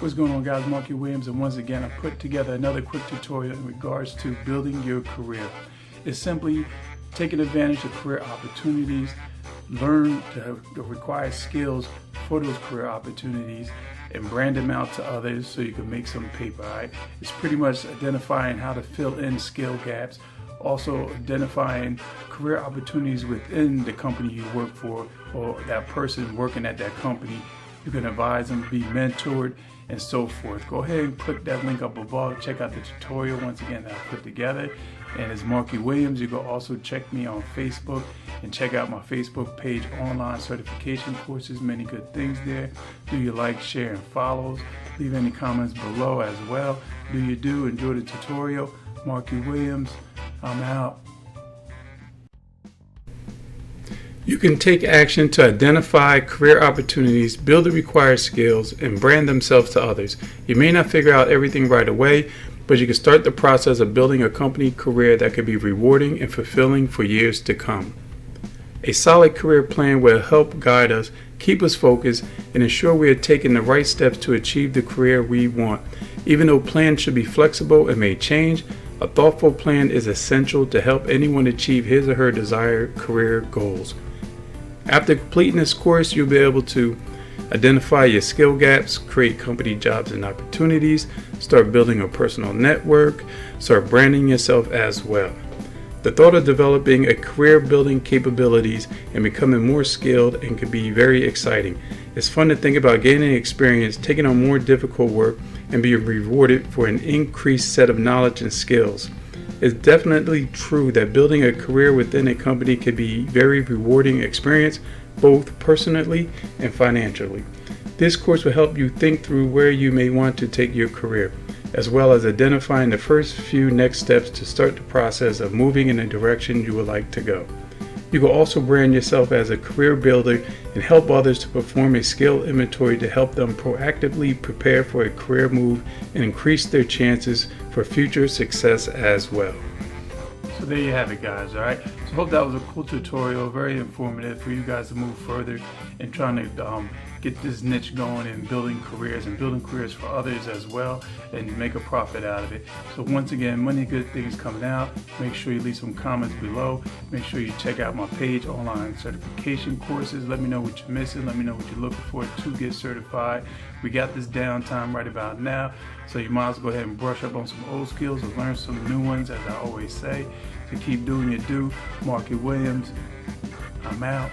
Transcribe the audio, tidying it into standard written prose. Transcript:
What's going on, guys? Markie Williams, and once again I put together another quick tutorial in regards to building your career. It's simply taking advantage of career opportunities, learn the required skills for those career opportunities, and brand them out to others so you can make some paper. Right? It's pretty much identifying how to fill in skill gaps, also identifying career opportunities within the company you work for or that person working at that company. You can advise them, be mentored, and so forth. Go ahead and click that link up above. Check out the tutorial once again that I put together. And it's Markie Williams. You can also check me on Facebook and check out my Facebook page, online certification courses, many good things there. Do you like, share, and follows? Leave any comments below as well. Do you enjoy the tutorial? Markie Williams, I'm out. You can take action to identify career opportunities, build the required skills, and brand themselves to others. You may not figure out everything right away, but you can start the process of building a company career that could be rewarding and fulfilling for years to come. A solid career plan will help guide us, keep us focused, and ensure we are taking the right steps to achieve the career we want. Even though plans should be flexible and may change, a thoughtful plan is essential to help anyone achieve his or her desired career goals. After completing this course, you'll be able to identify your skill gaps, create company jobs and opportunities, start building a personal network, start branding yourself as well. The thought of developing a career building capabilities and becoming more skilled and can be very exciting. It's fun to think about gaining experience, taking on more difficult work, and being rewarded for an increased set of knowledge and skills. It's definitely true that building a career within a company can be a very rewarding experience, both personally and financially. This course will help you think through where you may want to take your career, as well as identifying the first few next steps to start the process of moving in the direction you would like to go. You can also brand yourself as a career builder and help others to perform a skill inventory to help them proactively prepare for a career move and increase their chances for future success as well. So there you have it, guys. All right, so hope that was a cool tutorial, very informative for you guys to move further in trying to get this niche going and building careers for others as well, and make a profit out of it. So once again, many good things coming out. Make sure you leave some comments below. Make sure you check out my page, online certification courses. Let me know what you're missing. Let me know what you're looking for to get certified. We got this downtime right about now, so you might as well go ahead and brush up on some old skills or learn some new ones, as I always say. So keep doing your do. Markie Williams, I'm out.